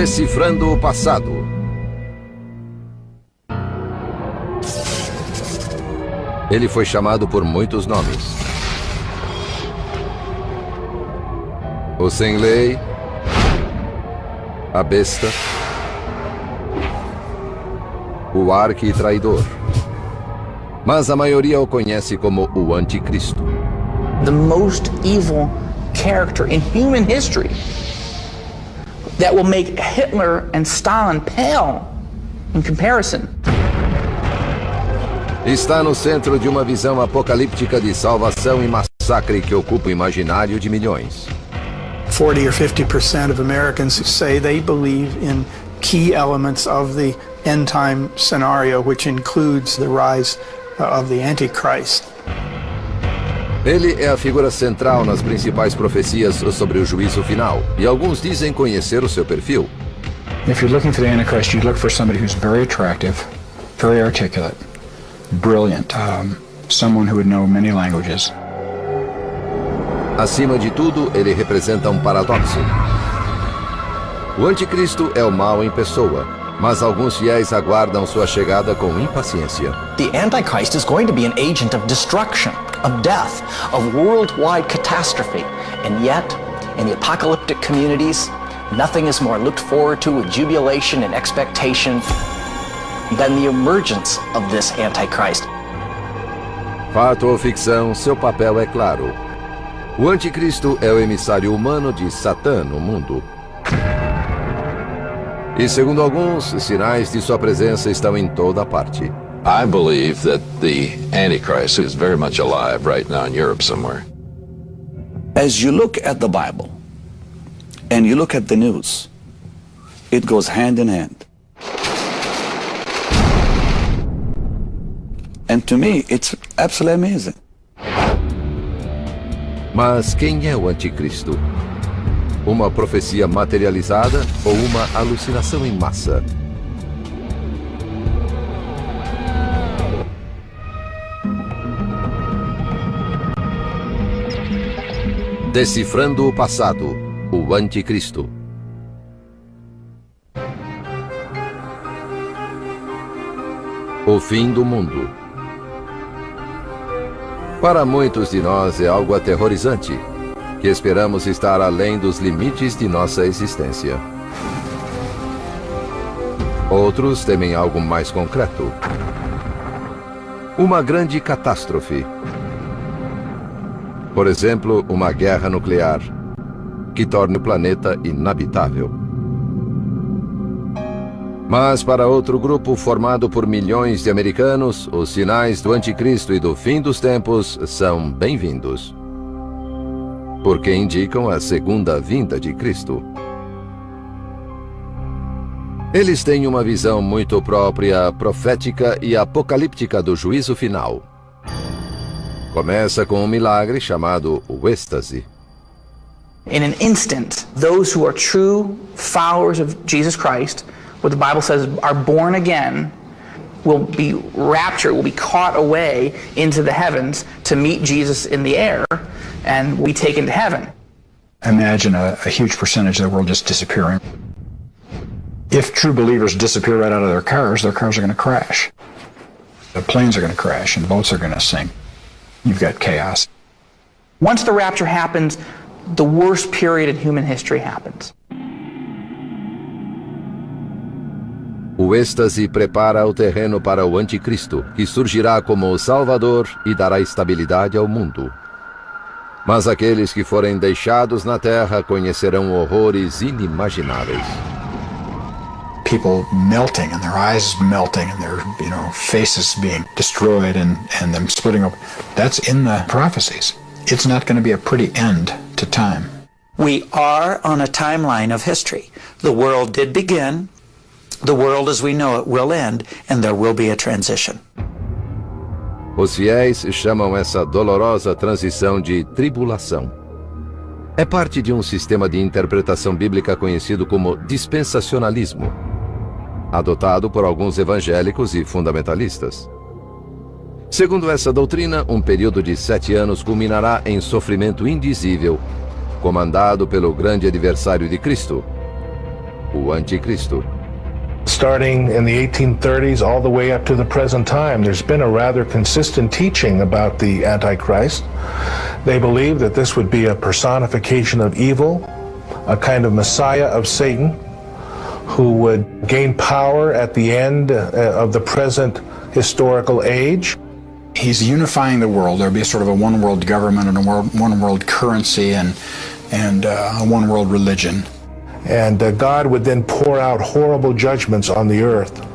Decifrando o passado. Ele foi chamado por muitos nomes. O sem lei, a besta, o arqui-traidor. Mas a maioria o conhece como o anticristo. The most evil character in human history that will make Hitler and Stalin pale in comparison. Está no centro de uma visão apocalíptica de salvação e massacre que ocupa o imaginário de milhões. 40 or 50% of Americans say they believe in key elements of the end time scenario, which includes the rise of the Antichrist. Ele é a figura central nas principais profecias sobre o juízo final, e alguns dizem conhecer o seu perfil. If you're looking for the Antichrist, you look for somebody who's very attractive, very articulate, brilliant, someone who would know many languages. Acima de tudo, ele representa um paradoxo. O anticristo é o mal em pessoa, mas alguns fiéis aguardam sua chegada com impaciência. The Antichrist is going to be an agent of destruction, of death, of worldwide catastrophe. And yet, in the apocalyptic communities, nothing is more looked forward to with jubilation and expectation than the emergence of this Antichrist. Fato ou ficção, seu papel é claro. O anticristo é o emissário humano de Satã no mundo. E segundo alguns, sinais de sua presença estão em toda parte. I believe that the Antichrist is very much alive right now in Europe somewhere. As you look at the Bible and you look at the news, it goes hand in hand. And to me, it's absolutely amazing. Mas quem é o anticristo? Uma profecia materializada ou uma alucinação em massa? Decifrando o passado, o anticristo. O fim do mundo. Para muitos de nós é algo aterrorizante, que esperamos estar além dos limites de nossa existência. Outros temem algo mais concreto. Uma grande catástrofe. Por exemplo, uma guerra nuclear, que torne o planeta inabitável. Mas para outro grupo formado por milhões de americanos, os sinais do anticristo e do fim dos tempos são bem-vindos, porque indicam a segunda vinda de Cristo. Eles têm uma visão muito própria, profética e apocalíptica do juízo final. Começa com um milagre chamado o êxtase. In an instant, those who are true followers of Jesus Christ, what the Bible says are born again, will be raptured, will be caught away into the heavens to meet Jesus in the air and will be taken to heaven. Imagine a huge percentage of the world just disappearing. If true believers disappear right out of their cars are going to crash. The planes are going to crash and boats are going to sink. You've got chaos. Once the rapture happens, the worst period in human history happens. O êxtase prepara o terreno para o anticristo, que surgirá como o Salvador e dará estabilidade ao mundo. Mas aqueles que forem deixados na terra conhecerão horrores inimagináveis. People melting and their eyes melting and their faces being destroyed and them splitting open. That's in the prophecies. It's not going to be a pretty end to time. We are on a timeline of history. The world did begin. The world as we know it will end, and there will be a transition. Os fiéis chamam essa dolorosa transição de tribulação. É parte de um sistema de interpretação bíblica conhecido como dispensacionalismo, adotado por alguns evangélicos e fundamentalistas. Segundo essa doutrina, um período de 7 anos culminará em sofrimento indizível, comandado pelo grande adversário de Cristo. o Anticristo. Starting in the 1830s all the way up to the present time, there's been a rather consistent teaching about the Antichrist. They believe that this would be a personification of evil, a kind of messiah of Satan, who would gain power at the end of the present historical age. He's unifying the world. There'll be a sort of a one world government and a one world currency and a one world religion. And God would then pour out horrible judgments on the earth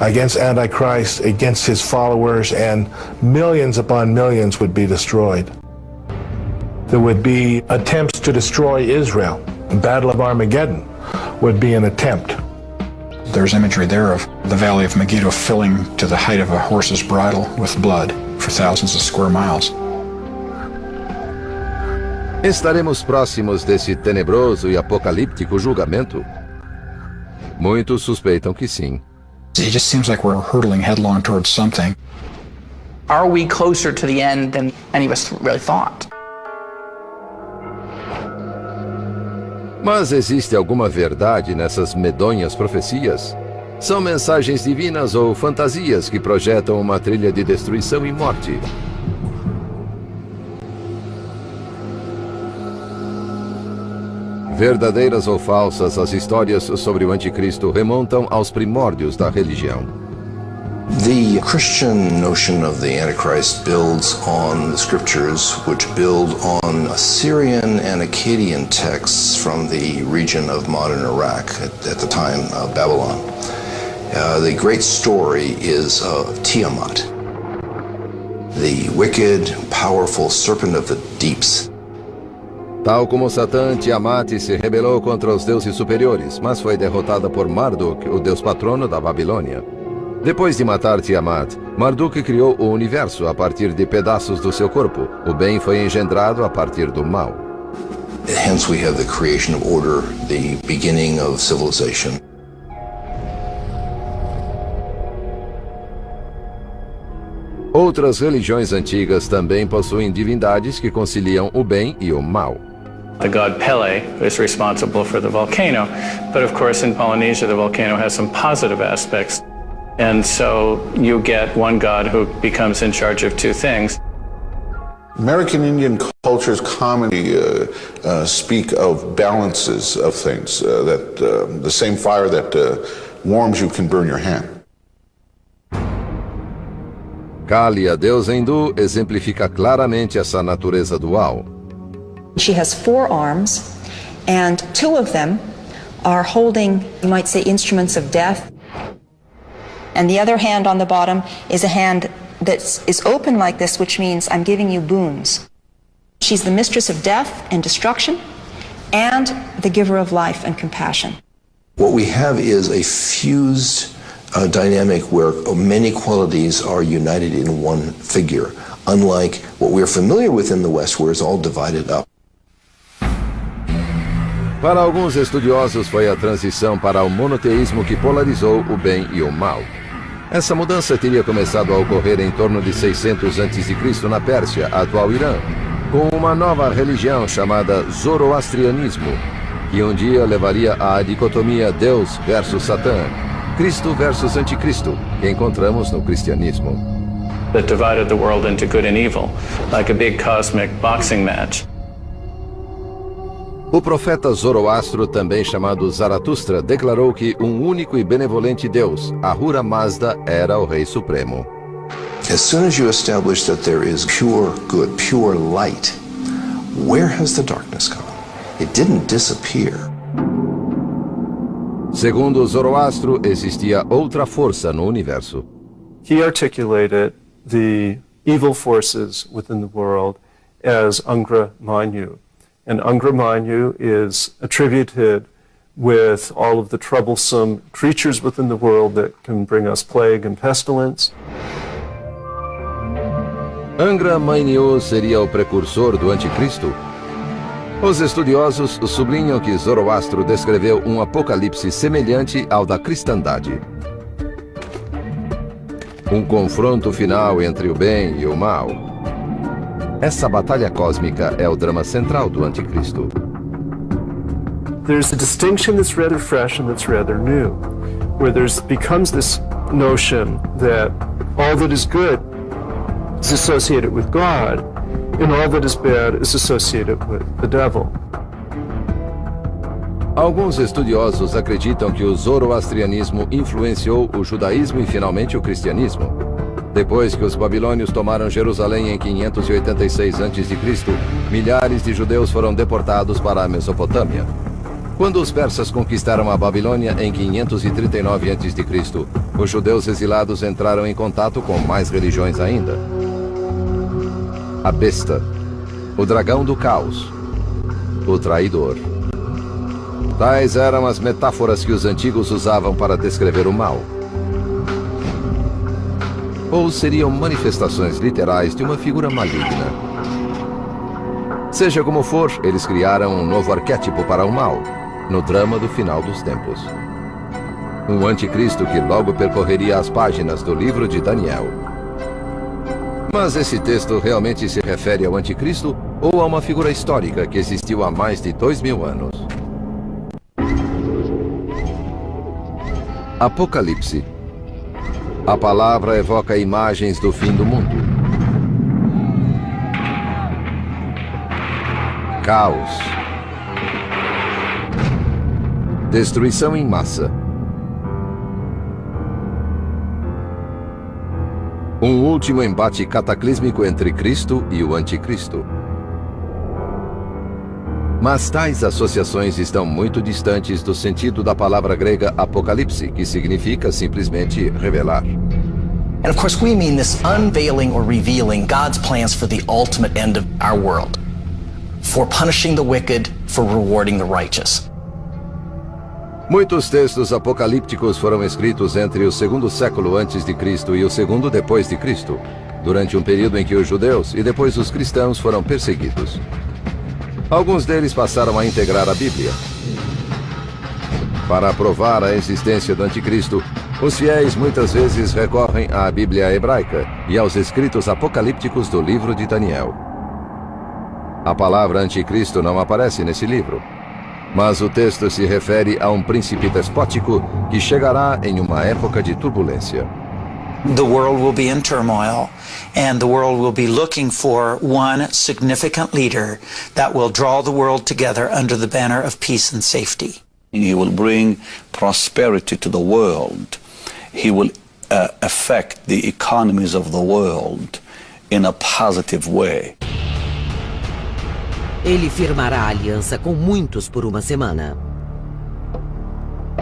against Antichrist, against his followers, and millions upon millions would be destroyed. There would be attempts to destroy Israel. The Battle of Armageddon would be an attempt. There's imagery there of the Valley of Megiddo filling to the height of a horse's bridle with blood for thousands of square miles. Estaremos próximos desse tenebroso e apocalíptico julgamento? Muitos suspeitam que sim. It just seems like we're hurtling headlong towards something. Are we closer to the end than any of us really thought? Mas existe alguma verdade nessas medonhas profecias? São mensagens divinas ou fantasias que projetam uma trilha de destruição e morte? Verdadeiras ou falsas, as histórias sobre o Anticristo remontam aos primórdios da religião. The Christian notion of the Antichrist builds on the scriptures, which build on Assyrian and Akkadian texts from the region of modern Iraq at the time of Babylon. The great story is of Tiamat, the wicked, powerful serpent of the deeps. Tal como Satã, Tiamat se rebelou contra os deuses superiores, mas foi derrotada por Marduk, o deus patrono da Babilônia. Depois de matar Tiamat, Marduk criou o universo a partir de pedaços do seu corpo. O bem foi engendrado a partir do mal. Hence we have the creation of order, the beginning of civilization. Outras religiões antigas também possuem divindades que conciliam o bem e o mal. The god Pele is responsible for the volcano, but of course in Polynesia the volcano has some positive aspects. And so you get one god who becomes in charge of two things. American Indian cultures commonly speak of balances of things, that the same fire that warms you can burn your hand. Kali, a deusa hindu, exemplifica claramente essa natureza dual. She has 4 arms, and 2 of them are holding, you might say, instruments of death. And the other hand on the bottom is a hand that is open like this, which means I'm giving you boons. She's the mistress of death and destruction, and the giver of life and compassion. What we have is a fused dynamic where many qualities are united in one figure, unlike what we're familiar with in the West, where it's all divided up. Para alguns estudiosos, foi a transição para o monoteísmo que polarizou o bem e o mal. Essa mudança teria começado a ocorrer em torno de 600 a.C. na Pérsia, atual Irã, com uma nova religião chamada Zoroastrianismo, que um dia levaria à dicotomia Deus versus Satã, Cristo versus Anticristo, que encontramos no cristianismo. That divided the world into good and evil, like a big cosmic boxing match. O profeta Zoroastro, também chamado Zaratustra, declarou que um único e benevolente Deus, Ahura Mazda, era o Rei Supremo. As soon as you establish that there is pure good, pure light, where has the darkness gone? It didn't disappear. Segundo Zoroastro, existia outra força no universo. He articulated the evil forces within the world as Angra Mainyu. And Angra Mainyu is attributed with all of the troublesome creatures within the world that can bring us plague and pestilence. Angra Mainyu seria o precursor do Anticristo? Os estudiosos sublinham que Zoroastro descreveu um apocalipse semelhante ao da cristandade. Um confronto final entre o bem e o mal. Essa batalha cósmica é o drama central do Anticristo. there's a distinction that's rather fresh and that's rather new, where becomes this notion that all that is good is associated with God, and all that is bad is associated with the devil. Alguns estudiosos acreditam que o zoroastrianismo influenciou o judaísmo e finalmente o cristianismo. Depois que os babilônios tomaram Jerusalém em 586 a.C., milhares de judeus foram deportados para a Mesopotâmia. Quando os persas conquistaram a Babilônia em 539 a.C., os judeus exilados entraram em contato com mais religiões ainda. A besta, o dragão do caos, o traidor. Tais eram as metáforas que os antigos usavam para descrever o mal. Ou seriam manifestações literais de uma figura maligna. Seja como for, eles criaram um novo arquétipo para o mal, no drama do final dos tempos. Um anticristo que logo percorreria as páginas do livro de Daniel. Mas esse texto realmente se refere ao anticristo ou a uma figura histórica que existiu há mais de 2000 anos? Apocalipse. A palavra evoca imagens do fim do mundo. Caos. Destruição em massa. Um último embate cataclísmico entre Cristo e o Anticristo. Mas tais associações estão muito distantes do sentido da palavra grega apocalipse, que significa simplesmente revelar. And of course we mean this unveiling or revealing God's plans for the ultimate end of our world, for punishing the wicked, for rewarding the righteous. Muitos textos apocalípticos foram escritos entre o segundo século antes de Cristo e o segundo depois de Cristo, durante um período em que os judeus e depois os cristãos foram perseguidos. Alguns deles passaram a integrar a Bíblia. Para provar a existência do anticristo, os fiéis muitas vezes recorrem à Bíblia hebraica e aos escritos apocalípticos do livro de Daniel. A palavra anticristo não aparece nesse livro, mas o texto se refere a um príncipe despótico que chegará em uma época de turbulência. The world will be in turmoil, and the world will be looking for one significant leader that will draw the world together under the banner of peace and safety. He will bring prosperity to the world. He will affect the economies of the world in a positive way. Ele firmará aliança com muitos por uma semana.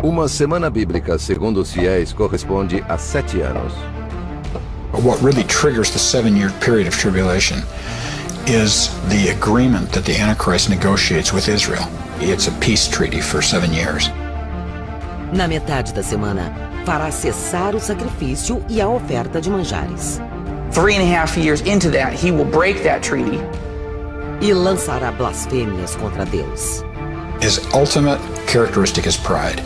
Uma semana bíblica, segundo os fiéis, corresponde a 7 anos. What really triggers the 7-year period of tribulation is the agreement that the Antichrist negotiates with Israel. It's a peace treaty for 7 years. Na metade da semana, fará cessar o sacrifício e a oferta de manjares. 3.5 years into that, he will break that treaty. E lançará blasfêmias contra Deus. His ultimate characteristic is pride.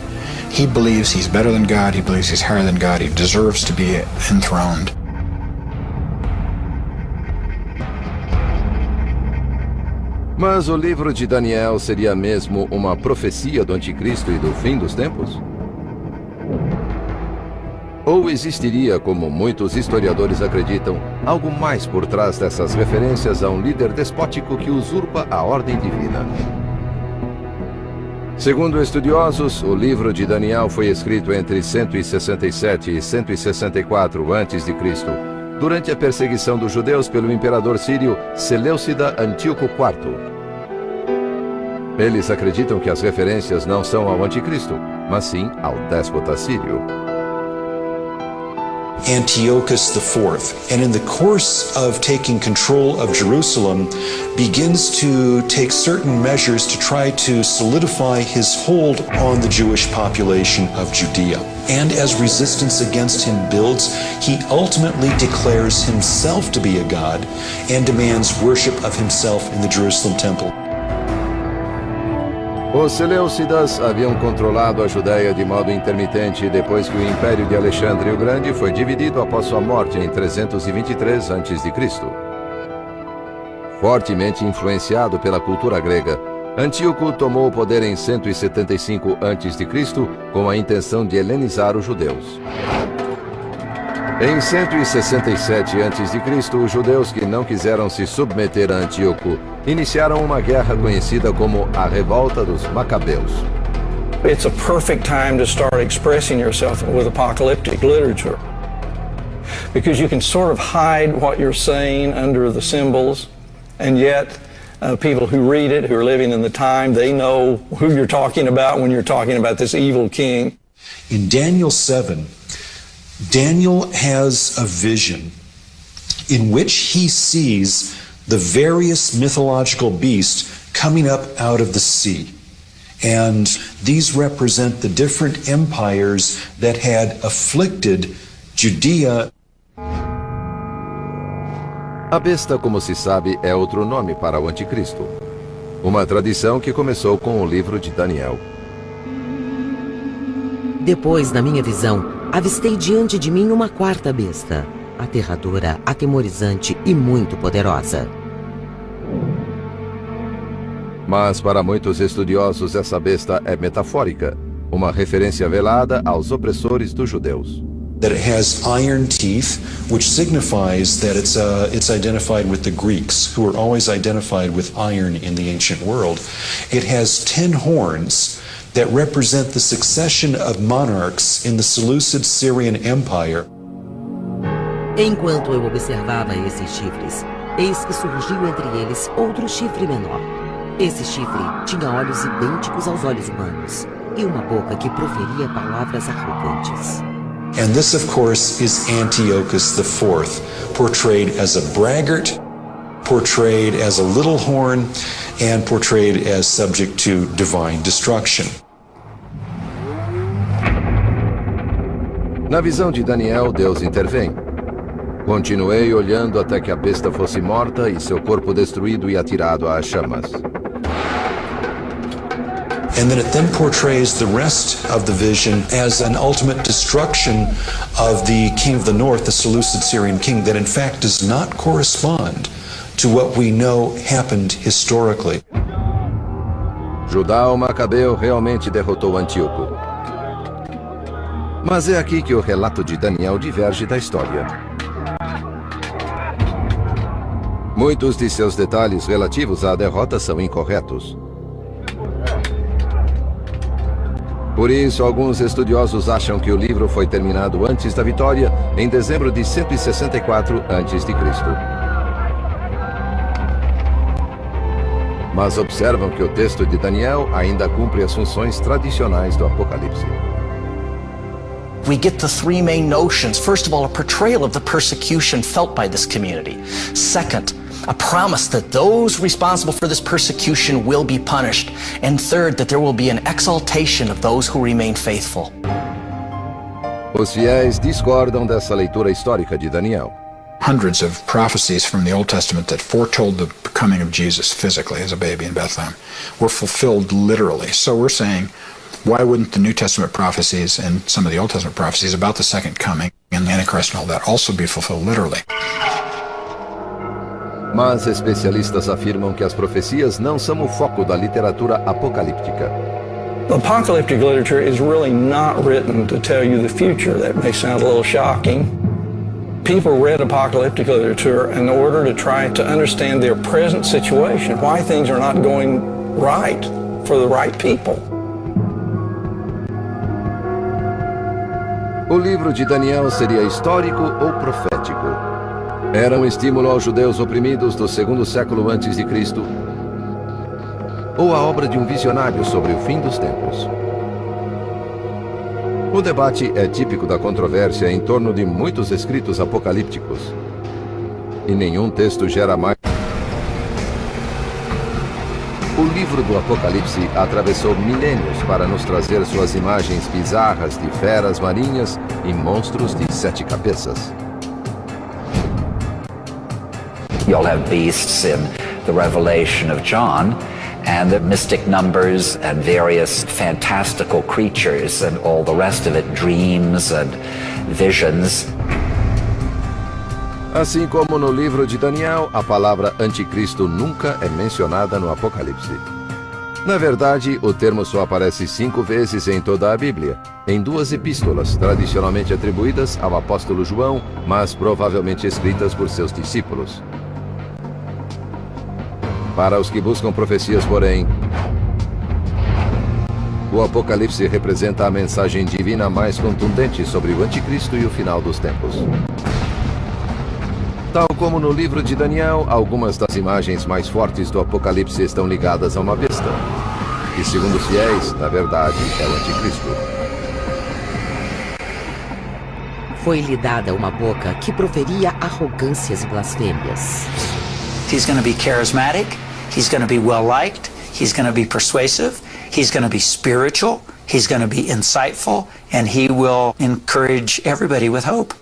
He believes he's better than God, he believes he's higher than God, he deserves to be enthroned. Mas o livro de Daniel seria mesmo uma profecia do anticristo e do fim dos tempos? Ou existiria, como muitos historiadores acreditam, algo mais por trás dessas referências a um líder despótico que usurpa a ordem divina? Segundo estudiosos, o livro de Daniel foi escrito entre 167 e 164 a.C., durante a perseguição dos judeus pelo imperador sírio Seleucida Antíoco IV. Eles acreditam que as referências não são ao anticristo, mas sim ao déspota sírio. Antiochus IV, and in the course of taking control of Jerusalem, begins to take certain measures to try to solidify his hold on the Jewish population of Judea. And as resistance against him builds, he ultimately declares himself to be a god and demands worship of himself in the Jerusalem temple. Os Seleucidas haviam controlado a Judéia de modo intermitente depois que o Império de Alexandre o Grande foi dividido após sua morte em 323 a.C. Fortemente influenciado pela cultura grega, Antíoco tomou o poder em 175 a.C. com a intenção de helenizar os judeus. Em 167 a.C., os judeus que não quiseram se submeter a Antíoco iniciaram uma guerra conhecida como a Revolta dos Macabeus. It's a perfect time to start expressing yourself with apocalyptic literature, because you can sort of hide what you're saying under the symbols, and yet people who read it, who are living in the time, they know who you're talking about when you're talking about this evil king. In Daniel 7, Daniel has a vision in which he sees the various mythological beasts coming up out of the sea. And these represent the different empires that had afflicted Judea. A besta, como se sabe, é outro nome para o anticristo. Uma tradição que começou com o livro de Daniel. Depois, na minha visão, avistei diante de mim uma quarta besta, aterradora, atemorizante e muito poderosa. Mas para muitos estudiosos essa besta é metafórica, uma referência velada aos opressores dos judeus. That it has iron teeth, which signifies that it's identified with the Greeks, who were always identified with iron in the ancient world. It has 10 horns that represent the succession of monarchs in the Seleucid Syrian Empire. Enquanto eu observava esses chifres, eis que surgiu entre eles outro chifre menor. Esse chifre tinha olhos idênticos aos olhos humanos e uma boca que proferia palavras arrogantes. And this, of course, is Antiochus IV, portrayed as a braggart, portrayed as a little horn, and portrayed as subject to divine destruction. Na visão de Daniel, Deus intervém. Continuei olhando até que a besta fosse morta e seu corpo destruído e atirado às chamas. And then it then portrays the rest of the vision as an ultimate destruction of the king of the north, the Seleucid Syrian king, that in fact does not correspond to what we know happened historically. Judá o Macabeu realmente derrotou Antíoco. Mas é aqui que o relato de Daniel diverge da história. Muitos de seus detalhes relativos à derrota são incorretos. Por isso, alguns estudiosos acham que o livro foi terminado antes da vitória, em dezembro de 164 a.C. Mas observam que o texto de Daniel ainda cumpre as funções tradicionais do Apocalipse. We get the three main notions. First of all, a portrayal of the persecution felt by this community. Second, a promise that those responsible for this persecution will be punished. And third, that there will be an exaltation of those who remain faithful. Os fiéis discordam dessa leitura histórica de Daniel. Hundreds of prophecies from the Old Testament that foretold the coming of Jesus physically as a baby in Bethlehem were fulfilled literally. So we're saying, why wouldn't the New Testament prophecies and some of the Old Testament prophecies about the second coming and the Antichrist and all that also be fulfilled literally? Mas especialistas afirmam que as profecias não são o foco da literatura apocalíptica. Apocalyptic literature is really not written to tell you the future. That may sound a little shocking. People read apocalyptic literature in order to try to understand their present situation, why things are not going right for the right people. O livro de Daniel seria histórico ou profético? Era um estímulo aos judeus oprimidos do segundo século antes de Cristo? Ou a obra de um visionário sobre o fim dos tempos? O debate é típico da controvérsia em torno de muitos escritos apocalípticos. E nenhum texto gera mais. O livro do Apocalipse atravessou milênios para nos trazer suas imagens bizarras de feras marinhas e monstros de 7 cabeças. You'll have beasts in the Revelation of John, and the mystic numbers and various fantastical creatures and all the rest of it, dreams and visions. Assim como no livro de Daniel, a palavra anticristo nunca é mencionada no Apocalipse. Na verdade, o termo só aparece 5 vezes em toda a Bíblia, em 2 epístolas, tradicionalmente atribuídas ao apóstolo João, mas provavelmente escritas por seus discípulos. Para os que buscam profecias, porém, o Apocalipse representa a mensagem divina mais contundente sobre o Anticristo e o final dos tempos. Tal como no livro de Daniel, algumas das imagens mais fortes do Apocalipse estão ligadas a uma besta, que, segundo os fiéis, na verdade, é o Anticristo. Foi-lhe dada uma boca que proferia arrogâncias e blasfêmias. He's going to be charismatic, he's going to be well-liked, he's going to be persuasive, he's going to be spiritual, he's going to be insightful, and he will encourage everybody with hope.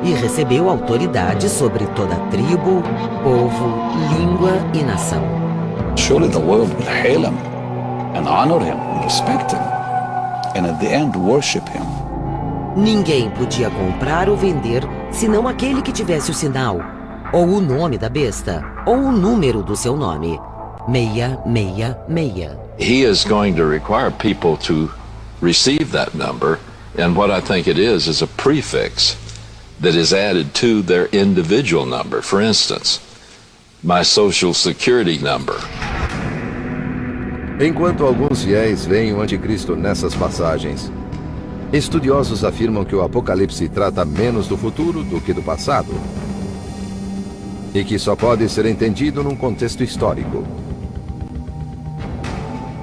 E recebeu autoridade sobre toda tribo, povo, língua e nação. Surely the world will hail him and honor him and respect him, and at the end worship him. Ninguém podia comprar ou vender senão aquele que tivesse o sinal, ou o nome da besta, ou o número do seu nome. 666. He is going to require people to receive that number, and what I think it is a prefix that is added to their individual number. For instance, my social security number. Enquanto alguns fiéis veem o Anticristo nessas passagens, estudiosos afirmam que o Apocalipse trata menos do futuro do que do passado, e que só pode ser entendido num contexto histórico.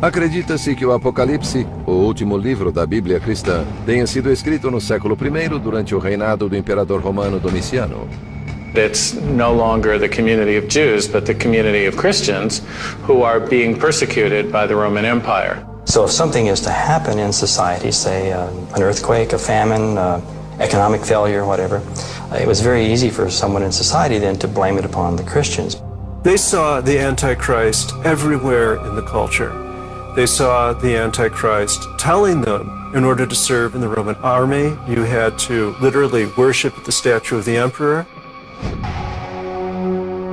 Acredita-se que o Apocalipse, o último livro da Bíblia cristã, tenha sido escrito no século I durante o reinado do imperador romano Domiciano. It's no longer the community of Jews, but the community of Christians who are being persecuted by the Roman Empire. So if something is to happen in society, say an earthquake, a famine, economic failure, whatever, it was very easy for someone in society then to blame it upon the Christians. They saw the Antichrist everywhere in the culture. They saw the Antichrist telling them, in order to serve in the Roman army, you had to literally worship at the statue of the emperor.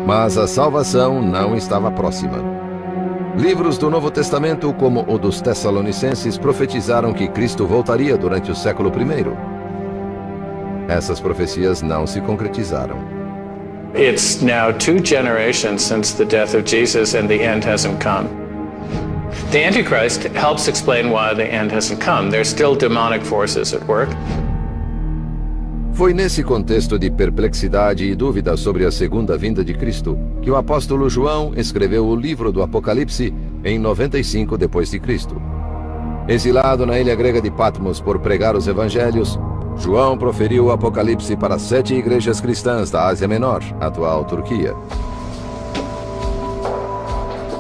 Mas a salvação não estava próxima. Livros do Novo Testamento, como o dos Tessalonicenses, profetizaram que Cristo voltaria durante o século I. Essas profecias não se concretizaram. It's now 2 generations since the death of Jesus and the end hasn't come. The Antichrist helps explain why the end hasn't come. There's still demonic forces at work. Foi nesse contexto de perplexidade e dúvida sobre a segunda vinda de Cristo que o apóstolo João escreveu o livro do Apocalipse em 95 d.C. Exilado na ilha grega de Patmos por pregar os evangelhos, João proferiu o Apocalipse para 7 igrejas cristãs da Ásia Menor, atual Turquia.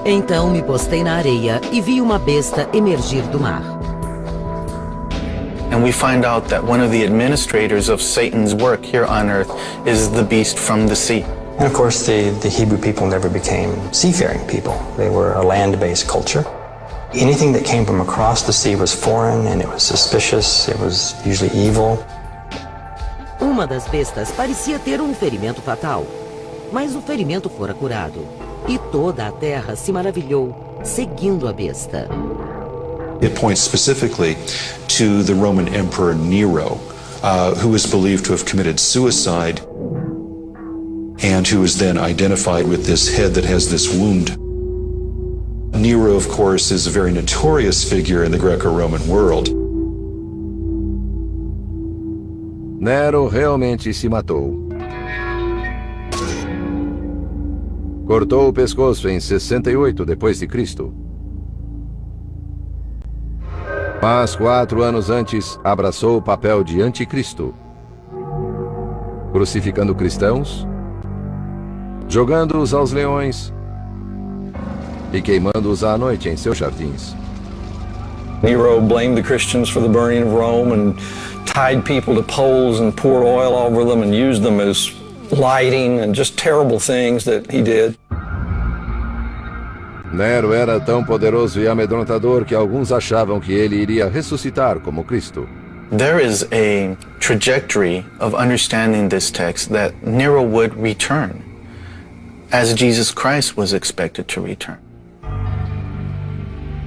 Então me postei na areia e vi uma besta emergir do mar. And we find out that one of the administrators of Satan's work here on earth is the beast from the sea. And of course, the Hebrew people never became seafaring people. They were a land-based culture. Anything that came from across the sea was foreign and it was suspicious, it was usually evil. Uma das bestas parecia ter um ferimento fatal, mas o ferimento fora curado. E toda a terra se maravilhou, seguindo a besta. It points specifically to the Roman Emperor Nero, who is believed to have committed suicide and who is then identified with this head that has this wound. Nero, of course, is a very notorious figure in the Greco-Roman world. Nero realmente se matou. Cortou o pescoço em 68 d.C. Mas 4 anos antes, abraçou o papel de anticristo, crucificando cristãos, jogando-os aos leões e queimando-os à noite em seus jardins. Nero blamed the Christians for the burning of Rome and tied people to poles and poured oil over them and used them as lighting and just terrible things that he did. Nero era tão poderoso e amedrontador que alguns achavam que ele iria ressuscitar como Cristo. There is a trajectory of understanding this text that Nero would return, as Jesus Christ was expected to return.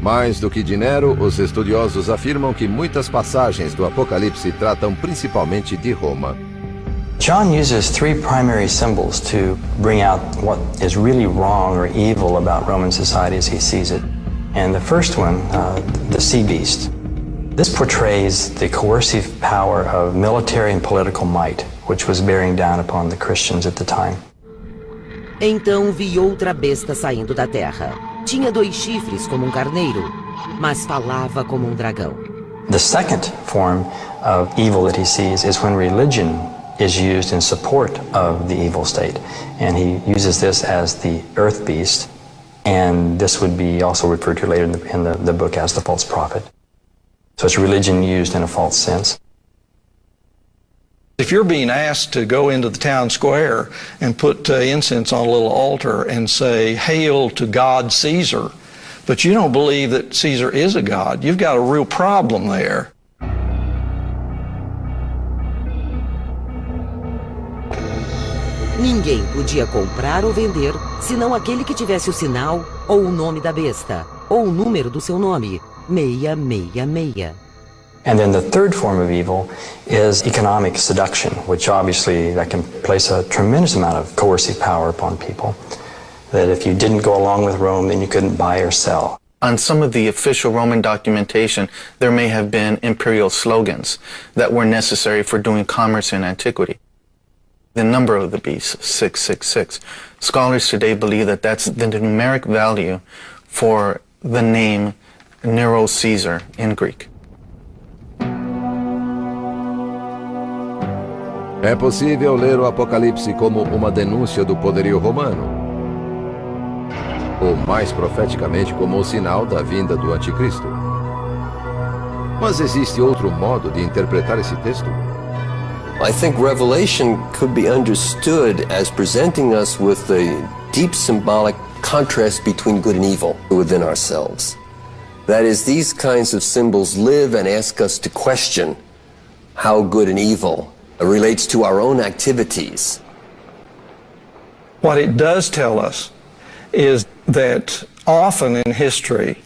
Mais do que de Nero, os estudiosos afirmam que muitas passagens do Apocalipse tratam principalmente de Roma. John uses three primary symbols to bring out what is really wrong or evil about Roman society as he sees it. And the first one, the sea beast. This portrays the coercive power of military and political might, which was bearing down upon the Christians at the time. Então vi outra besta saindo da terra. Tinha 2 chifres como carneiro, mas falava como dragão. The second form of evil that he sees is when religion is used in support of the evil state. And he uses this as the earth beast, and this would be also referred to later in the book as the false prophet. So it's religion used in a false sense. If you're being asked to go into the town square and put incense on a little altar and say, "Hail to God Caesar," but you don't believe that Caesar is a god, you've got a real problem there. Ninguém podia comprar ou vender senão aquele que tivesse o sinal ou o nome da besta, ou o número do seu nome, 666. And then the third form of evil is economic seduction, which obviously that can place a tremendous amount of coercive power upon people. That if you didn't go along with Rome, then you couldn't buy or sell. On some of the official Roman documentation, there may have been imperial slogans that were necessary for doing commerce in antiquity. The number of the beast, 666. Scholars today believe that that's the numeric value for the name Nero Caesar in Greek. É possível ler o Apocalipse como uma denúncia do poderio romano, ou mais profeticamente como o sinal da vinda do anticristo. Mas existe outro modo de interpretar esse texto? I think Revelation could be understood as presenting us with a deep symbolic contrast between good and evil within ourselves. That is, these kinds of symbols live and ask us to question how good and evil relates to our own activities. What it does tell us is that often in history,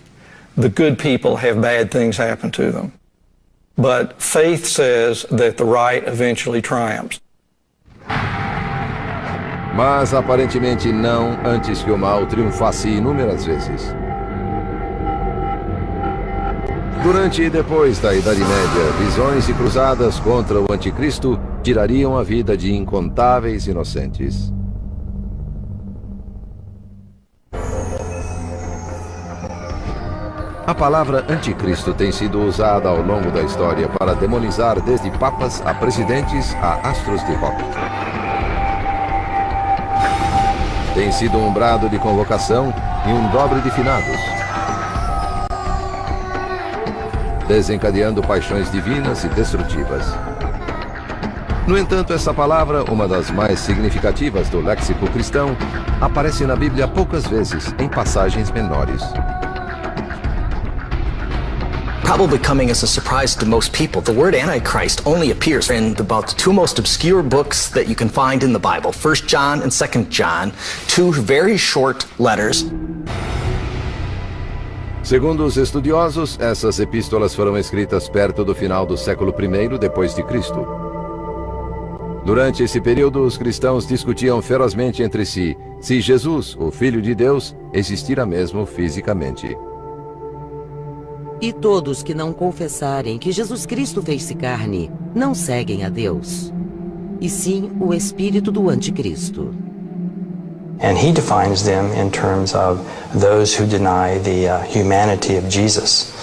the good people have bad things happen to them. But faith says that the right eventually triumphs. Mas aparentemente não, antes que o mal triunfasse inúmeras vezes. Durante e depois da Idade Média, visões e cruzadas contra o anticristo tirariam a vida de incontáveis inocentes. A palavra anticristo tem sido usada ao longo da história para demonizar desde papas a presidentes a astros de rock. Tem sido um brado de convocação e um dobre de finados, desencadeando paixões divinas e destrutivas. No entanto, essa palavra, uma das mais significativas do léxico cristão, aparece na Bíblia poucas vezes, em passagens menores. Probably coming as a surprise to most people, the word Antichrist only appears in about the 2 most obscure books that you can find in the Bible, 1 John and 2 John, 2 very short letters. Segundo os estudiosos, essas epístolas foram escritas perto do final do século I depois de Cristo. Durante esse período, os cristãos discutiam ferozmente entre si se Jesus, o Filho de Deus, existira mesmo fisicamente. E todos que não confessarem que Jesus Cristo fez-se carne, não seguem a Deus, e sim o espírito do anticristo. And he defines them in terms of those who deny the humanity of Jesus.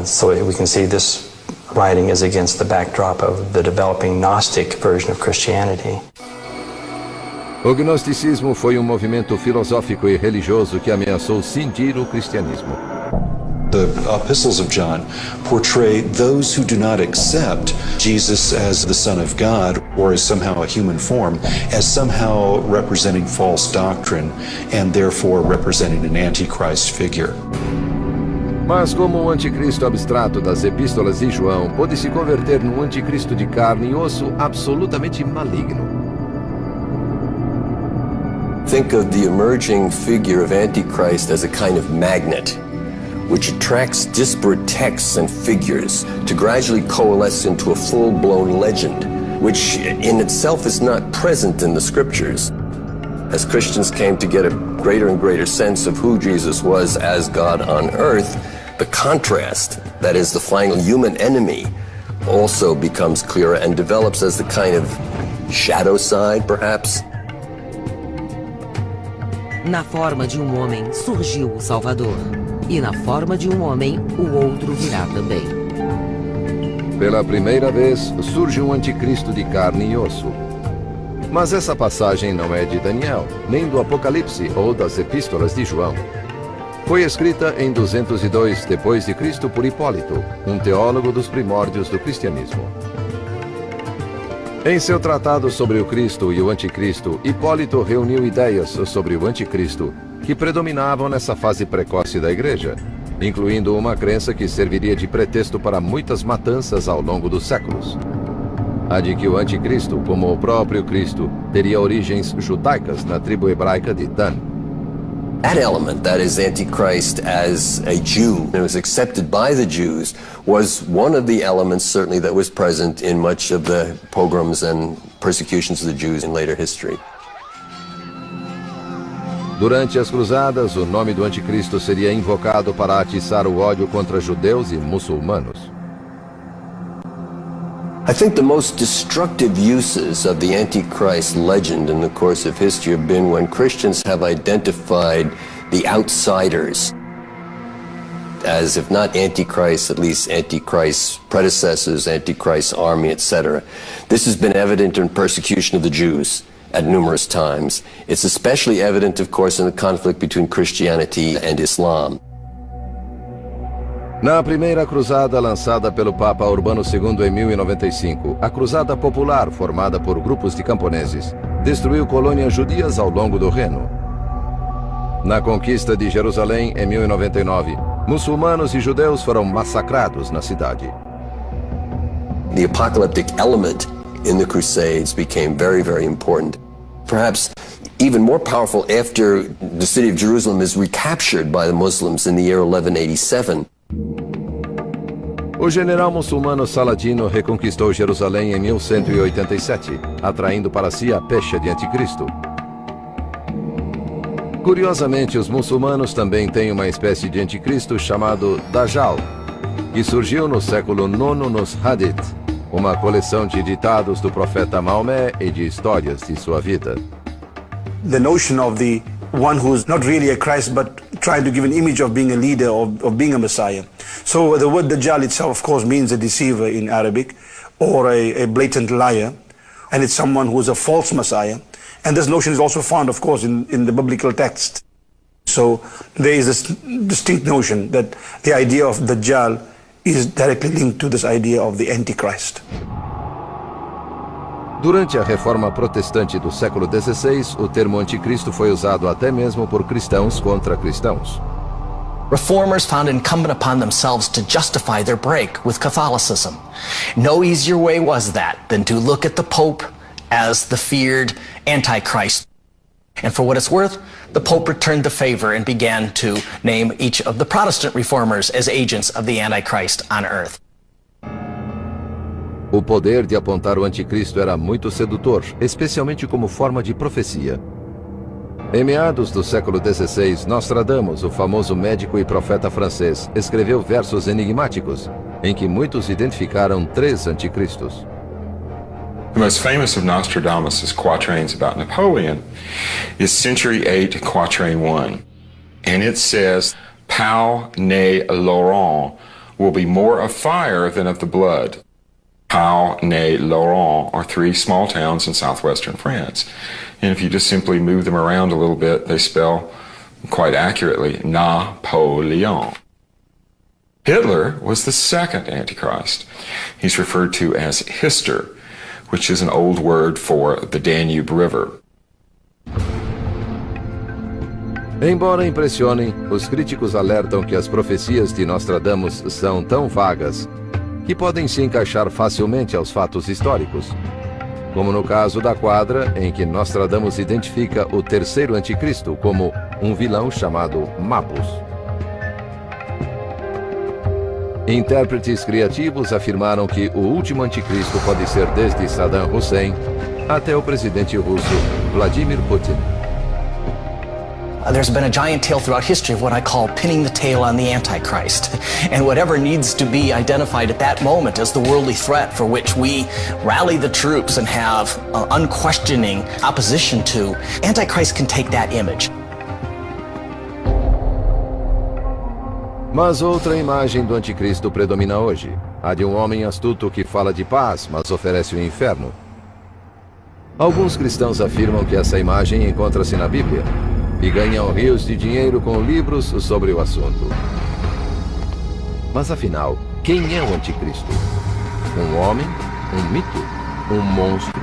So we can see this writing is against the backdrop of the developing Gnostic version of Christianity. O gnosticismo foi um movimento filosófico e religioso que ameaçou cindir o cristianismo. The epistles of John portray those who do not accept Jesus as the Son of God or as somehow a human form, as somehow representing false doctrine and therefore representing an antichrist figure. Mas como o anticristo abstrato das epístolas de João pôde se converter num anticristo de carne e osso absolutamente maligno? Think of the emerging figure of Antichrist as a kind of magnet, which attracts disparate texts and figures to gradually coalesce into a full-blown legend, which in itself is not present in the scriptures. As Christians came to get a greater and greater sense of who Jesus was as God on earth, the contrast, that is the final human enemy, also becomes clearer and develops as the kind of shadow side, perhaps. Na forma de homem surgiu o Salvador, e na forma de homem o outro virá também. Pela primeira vez surge um anticristo de carne e osso. Mas essa passagem não é de Daniel, nem do Apocalipse ou das epístolas de João. Foi escrita em 202 d.C. por Hipólito, um teólogo dos primórdios do cristianismo. Em seu tratado sobre o Cristo e o Anticristo, Hipólito reuniu ideias sobre o Anticristo que predominavam nessa fase precoce da Igreja, incluindo uma crença que serviria de pretexto para muitas matanças ao longo dos séculos. A de que o Anticristo, como o próprio Cristo, teria origens judaicas na tribo hebraica de Dan. That element, that is Antichrist as a Jew, and was accepted by the Jews, was one of the elements certainly that was present in much of the pogroms and persecutions of the Jews in later history. Durante as cruzadas, o nome do Anticristo seria invocado para atiçar o ódio contra judeus e muçulmanos. I think the most destructive uses of the Antichrist legend in the course of history have been when Christians have identified the outsiders as, if not Antichrist, at least Antichrist's predecessors, Antichrist's army, etc. This has been evident in persecution of the Jews at numerous times. It's especially evident, of course, in the conflict between Christianity and Islam. Na primeira cruzada lançada pelo Papa Urbano II em 1095, a Cruzada Popular, formada por grupos de camponeses, destruiu colônias judias ao longo do Reno. Na conquista de Jerusalém, em 1099, muçulmanos e judeus foram massacrados na cidade. The apocalyptic element in the Crusades became very, very important. Perhaps even more powerful after the city of Jerusalem is recaptured by the Muslims in the year 1187. O general muçulmano Saladino reconquistou Jerusalém em 1187, atraindo para si a pecha de Anticristo. Curiosamente, os muçulmanos também têm uma espécie de Anticristo chamado Dajjal, que surgiu no século IX nos Hadith, uma coleção de ditados do profeta Maomé e de histórias de sua vida. The notion of the one who's not really a Christ but trying to give an image of being a leader, of being a Messiah. So the word Dajjal itself, of course, means a deceiver in Arabic, or a blatant liar, and it's someone who's a false Messiah. And this notion is also found, of course, in the biblical text. So there is this distinct notion that the idea of Dajjal is directly linked to this idea of the Antichrist. Durante a reforma protestante do século XVI, o termo anticristo foi usado até mesmo por cristãos contra cristãos. Reformers found incumbent upon themselves to justify their break with Catholicism. No easier way was that than to look at the Pope as the feared Antichrist. And for what it's worth, the Pope returned the favor and began to name each of the Protestant reformers as agents of the Antichrist on earth. O poder de apontar o anticristo era muito sedutor, especialmente como forma de profecia. Em meados do século XVI, Nostradamus, o famoso médico e profeta francês, escreveu versos enigmáticos, em que muitos identificaram 3 anticristos. The most famous of Nostradamus' quatrains about Napoleon is Century 8, Quatrain 1. And it says, Pau ne Laurent will be more of fire than of the blood. Pau ne Laurent are 3 small towns in southwestern France. And if you just simply move them around a little bit, they spell quite accurately Napoleon. Hitler was the second Antichrist. He's referred to as Hister, which is an old word for the Danube River. Embora impressionem, os críticos alertam que as profecias de Nostradamus são tão vagas que podem se encaixar facilmente aos fatos históricos, como no caso da quadra em que Nostradamus identifica o terceiro anticristo como um vilão chamado Mabus. Intérpretes criativos afirmaram que o último anticristo pode ser desde Saddam Hussein até o presidente russo Vladimir Putin. There's been a giant tale throughout history of what I call pinning the tail on the Antichrist. And whatever needs to be identified at that moment as the worldly threat for which we rally the troops and have unquestioning opposition to, Antichrist can take that image. Mas outra imagem do anticristo predomina hoje, a de um homem astuto que fala de paz, mas oferece o inferno. Alguns cristãos afirmam que essa imagem encontra-se na Bíblia e ganham rios de dinheiro com livros sobre o assunto. Mas afinal, quem é o anticristo? Um homem? Um mito? Um monstro?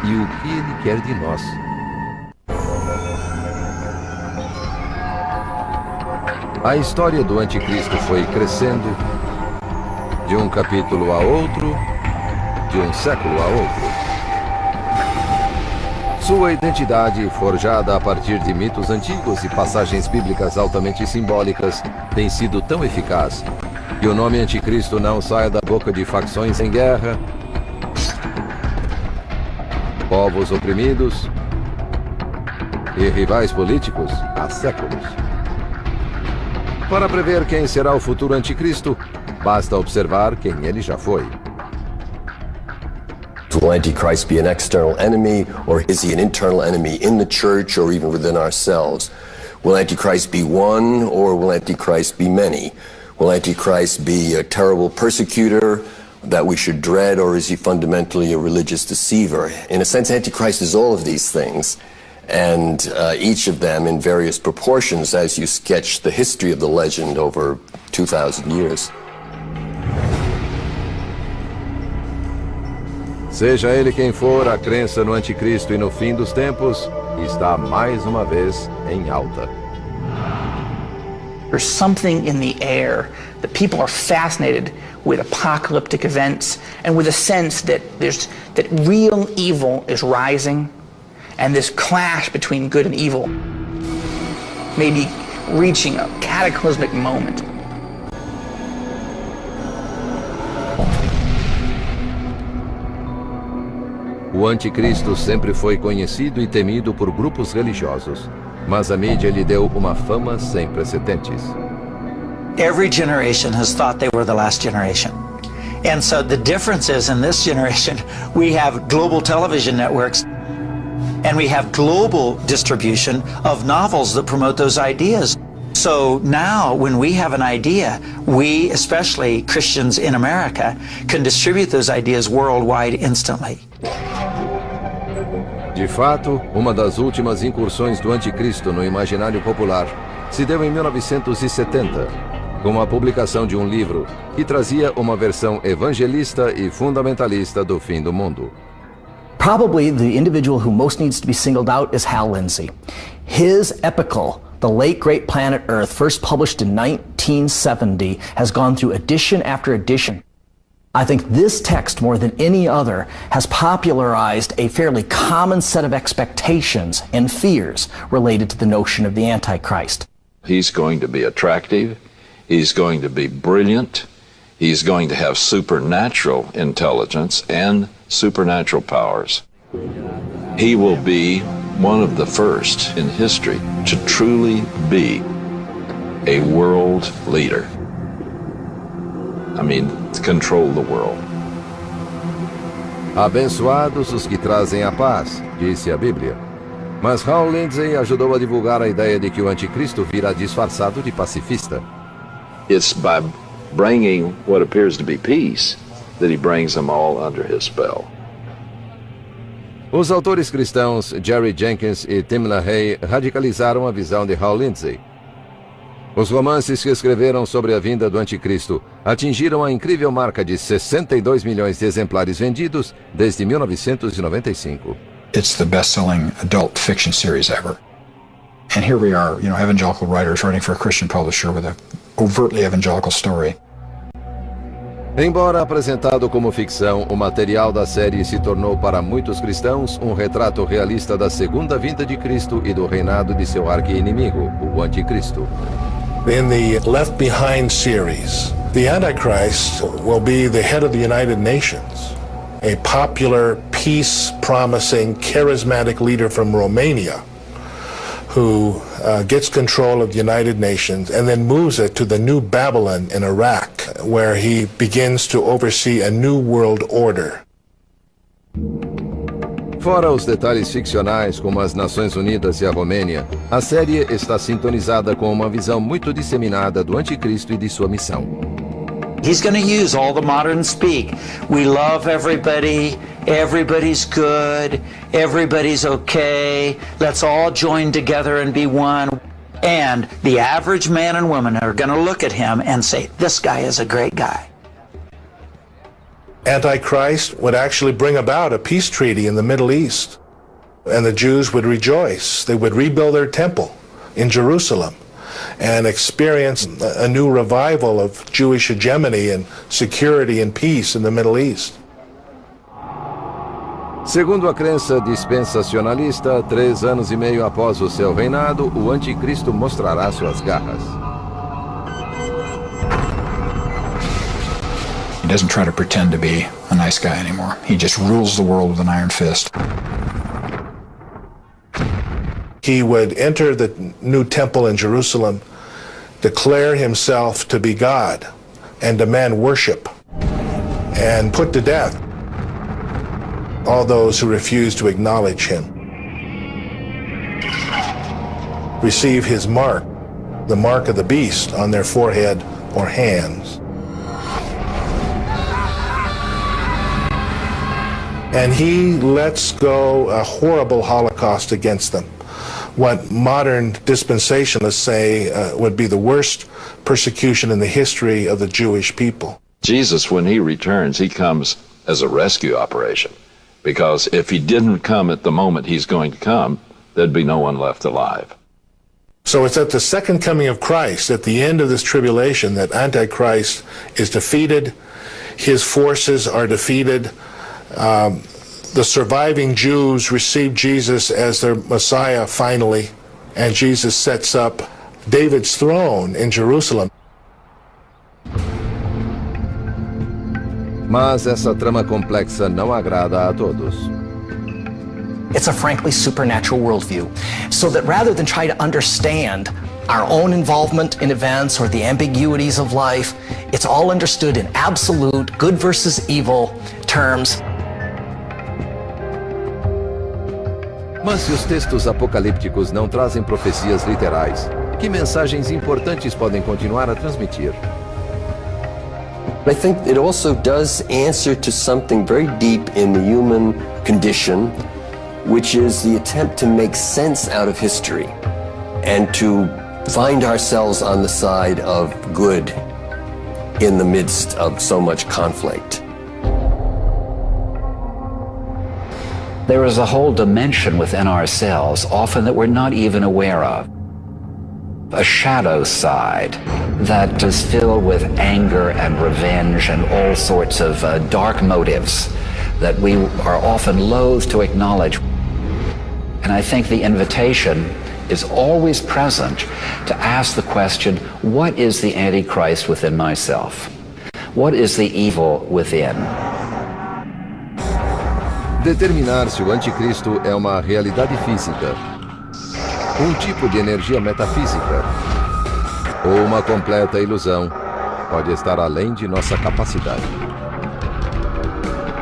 E o que ele quer de nós? A história do anticristo foi crescendo de um capítulo a outro, de um século a outro. Sua identidade, forjada a partir de mitos antigos e passagens bíblicas altamente simbólicas, tem sido tão eficaz que o nome anticristo não saia da boca de facções em guerra, povos oprimidos e rivais políticos há séculos. Para prever quem será o futuro anticristo, basta observar quem ele já foi. Will Antichrist be an external enemy, or is he an internal enemy in the church or even within ourselves? Will Antichrist be one, or will Antichrist be many? Will Antichrist be a terrible persecutor that we should dread, or is he fundamentally a religious deceiver? In a sense, Antichrist is all of these things. And each of them in various proportions as you sketch the history of the legend over 2,000 years. Seja ele quem for, a crença no anticristo e no fim dos tempos está mais uma vez em alta. There's something in the air that people are fascinated with apocalyptic events and with a sense that real evil is rising. And this clash between good and evil may be reaching a cataclysmic moment. O anticristo sempre foi conhecido e temido por grupos religiosos, mas a mídia lhe deu uma fama sem precedentes. Every generation has thought they were the last generation. And so the difference is, in this generation, we have global television networks and we have global distribution of novels that promote those ideas. So now, when we have an idea, we, especially Christians in America, can distribute those ideas worldwide instantly. De fato, uma das últimas incursões do anticristo no imaginário popular se deu em 1970, com a publicação de um livro que trazia uma versão evangelista e fundamentalista do fim do mundo. Probably the individual who most needs to be singled out is Hal Lindsey. His epical, The Late Great Planet Earth, first published in 1970, has gone through edition after edition. I think this text, more than any other, has popularized a fairly common set of expectations and fears related to the notion of the Antichrist. He's going to be attractive. He's going to be brilliant. He's going to have supernatural intelligence and supernatural powers. He will be one of the first in history to truly be a world leader. I mean, to control the world. Abençoados os que trazem a paz, disse a Bíblia. Mas Hal Lindsey ajudou a divulgar a ideia de que o anticristo virá disfarçado de pacifista. It's by bringing what appears to be peace that he brings them all under his spell. Os autores cristãos Jerry Jenkins e Tim LaHaye radicalizaram a visão de Hal Lindsey. Os romances que escreveram sobre a vinda do anticristo atingiram a incrível marca de 62 milhões de exemplares vendidos desde 1995. It's the best-selling adult fiction series ever. And here we are, evangelical writers writing for a Christian publisher with an overtly evangelical story. Embora apresentado como ficção, o material da série se tornou para muitos cristãos um retrato realista da segunda vinda de Cristo e do reinado de seu arqui-inimigo, o Anticristo. In the Left Behind series, The Antichrist will be the head of the United Nations, a popular, peace-promising, charismatic leader from Romania who gets control of the United Nations and then moves it to the New Babylon in Iraq, where he begins to oversee a new world order. Fora os detalhes ficcionais, como as Nações Unidas e a Romênia, a série está sintonizada com uma visão muito disseminada do Anticristo e de sua missão. He's going to use all the modern speak. We love everybody, everybody's good, everybody's okay, let's all join together and be one. And the average man and woman are going to look at him and say, this guy is a great guy. Antichrist would actually bring about a peace treaty in the Middle East, and the Jews would rejoice. They would rebuild their temple in Jerusalem and experience a new revival of Jewish hegemony and security and peace in the Middle East. Segundo a crença dispensacionalista, 3 anos e meio após o seu reinado, o Anticristo mostrará suas garras. He doesn't try to pretend to be a nice guy anymore. He just rules the world with an iron fist. He would enter the new temple in Jerusalem, declare himself to be God, and demand worship, and put to death all those who refuse to acknowledge him. Receive his mark, the mark of the beast, on their forehead or hands. And he lets go a horrible holocaust against them. What modern dispensationalists say would be the worst persecution in the history of the Jewish people. Jesus, when he returns, he comes as a rescue operation. Because if he didn't come at the moment he's going to come, there'd be no one left alive. So it's at the second coming of Christ, at the end of this tribulation, that Antichrist is defeated, his forces are defeated. The surviving Jews receive Jesus as their Messiah finally, and Jesus sets up David's throne in Jerusalem. Mas essa trama complexa não agrada a todos. It's a frankly supernatural worldview, so that rather than try to understand our own involvement in events or the ambiguities of life, it's all understood in absolute good versus evil terms. Mas se os textos apocalípticos não trazem profecias literais, que mensagens importantes podem continuar a transmitir? I think it also does answer to something very deep in the human condition, which is the attempt to make sense out of history and to find ourselves on the side of good in the midst of so much conflict. There is a whole dimension within ourselves, often that we're not even aware of. A shadow side that is filled with anger and revenge and all sorts of dark motives that we are often loath to acknowledge. And I think the invitation is always present to ask the question, what is the Antichrist within myself? What is the evil within? Determinar se o anticristo é uma realidade física, um tipo de energia metafísica ou uma completa ilusão pode estar além de nossa capacidade.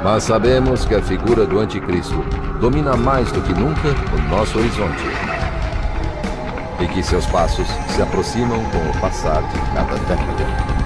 Mas sabemos que a figura do anticristo domina mais do que nunca o nosso horizonte e que seus passos se aproximam com o passar de cada década.